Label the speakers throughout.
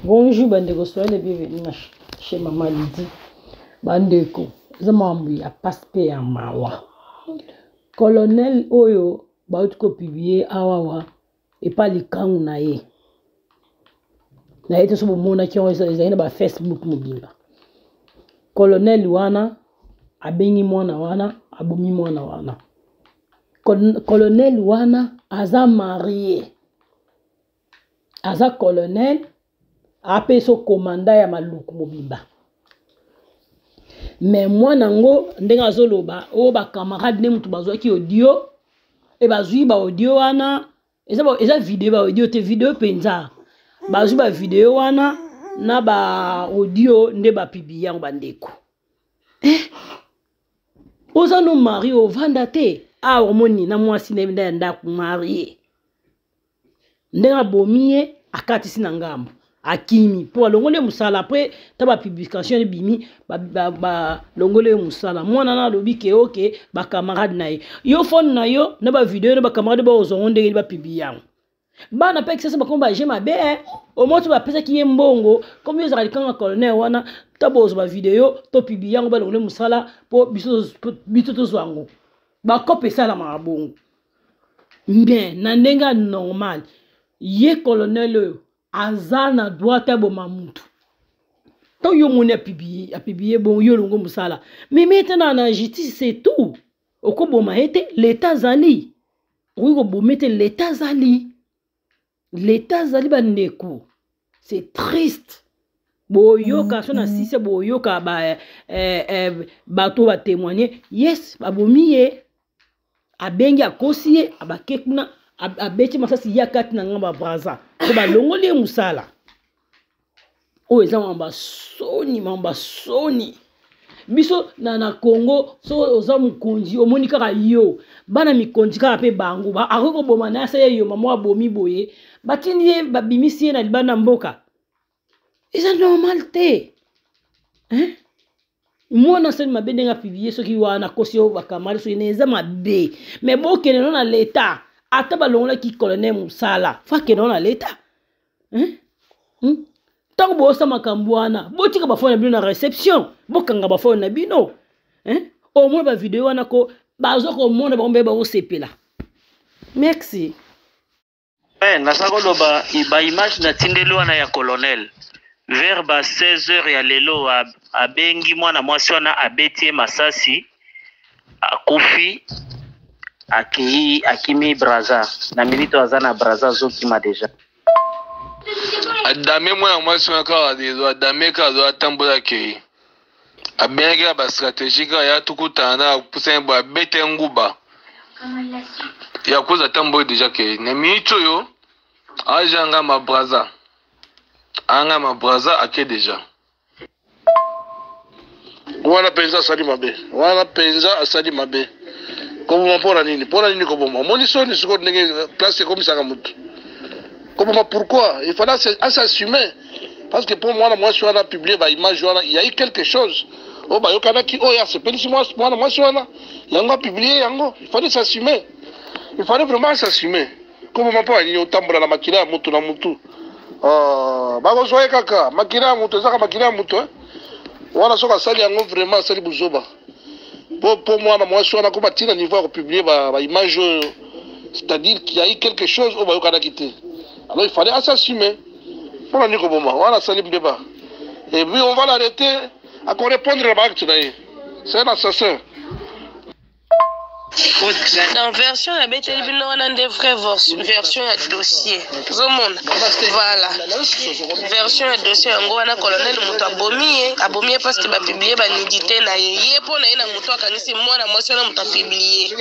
Speaker 1: Bonjour, bandeko, soyez les bienvenus chez Maman Lydie. Bandeko, zamambu ya paspe ya mawa. Colonel Oyo, bautiko publié awawa, et pas les kangu na ye. Na ye te sobo mona ki on ezali na ba Facebook mobimba. Colonel wana, abengi mwana wana, abomi mwana wana. Colonel wana, aza marié. Aza colonel, ape so commandant ya maluku mobimba. Mais moi nango ndenga zoloba o ba camarade ne mutu bazwa ki audio e bazwi ba audio wana eza video ba audio te video penza bazwi ba video wana na ba audio nde ba publier yango bandeko oza no mari o vanda te a omoni na mwasi ne nda ku marié ndenga bomiye akatisi na ngambo akimi pour longole musala après taba publication de bimi ba longole musala mwana na lobi ke oke ba camarade na yo phone na yo na ba video na ba camarade ba ozonde ba publier bana pe que ça ba komba jema be au moins tu ba pesa ki mbongo comme yo zali kanga colonel wana tabo zo ba video to publier ba longole musala po biso to zwango ba kopesa la mabongo bien na ndenga normal ye colonel azana droite boma mutu to yo mone publier bon yo longo musala mais maintenant na justice c'est tout okoboma ete l'état zali oui ko bomete l'état zali bandeko c'est triste boyoka so na sise boyoka ba bato ba témoigner yes babomiye abengi akosie abakekuna abeti masasi yakati na ngamba braza ko ba longole musala o eza mamba soni biso na Congo so oza mukonzi omoni kaka yo bana mikonzi kaka pe bango ba akoko boma na sa yo mama bomi boye batindi babimisi na libana mboka eza normal te hein mwana sel mabe ndenga publier soki wana kosi o bakamali so eza mabe mais bokene no na l'état ata balongola ki colonel musala fake non na l'état tant bo sa makambo wana botika ba fona bino na réception bokanga ba fona bino au moins ba vidéo wana ko bazo ko mona ba ombe ba osepela merci
Speaker 2: nasako loba ba image na tindelo wana ya colonel vers ba 16h ya lelo abengi mwana mwasi wana abetie masasi akufi akimi braza na milito azana braza zokima deja
Speaker 3: adame mwana mwasi wana dezo adame kazo atambola ke abenga ba stratégique ya tukutana pusa bo abete nguba ya koza tambola deja ke na milito yo ajanga ma braza anga ma braza ake deja wana penza asali mabe Comment pour nini comment mon histoire ce qu'on place comme ça comment pourquoi il fallait s'assumer parce que pour moi je suis là publié ba image il y a eu quelque chose oh bah yo kana ki oh ya c'est petit moi je suis là yango publié yango il fallait s'assumer il fallait vraiment s'assumer comment pour nini otambola na makila mutu na mutu ba ko soye kaka makila mutu zaka makila mutu wana soka sali yango vraiment sali buzoba pour moi, je suis à la niveau publier ma image, c'est-à-dire qu'il y a eu quelque chose au Bayo Kanakité. Alors il fallait s'assumer. Pour la nuit, voilà, ça débat. Et puis on va l'arrêter à qu'on répondre à la bague. C'est un assassin.
Speaker 4: Dans version ya beteli bino wana nde vraie version ya dossier zomona voilà version ya dossier yango wana colonel mutu abomi parce que ba publier ba nudité na ye po na ye na mutu akanisi mwana mwasi wana mutu publier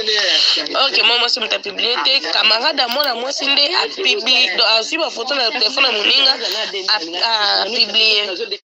Speaker 4: OK mwana mwasi mutu publier te camarade mwana mwasi nde a publier do azwi ba photo na téléphone ya muninga a publier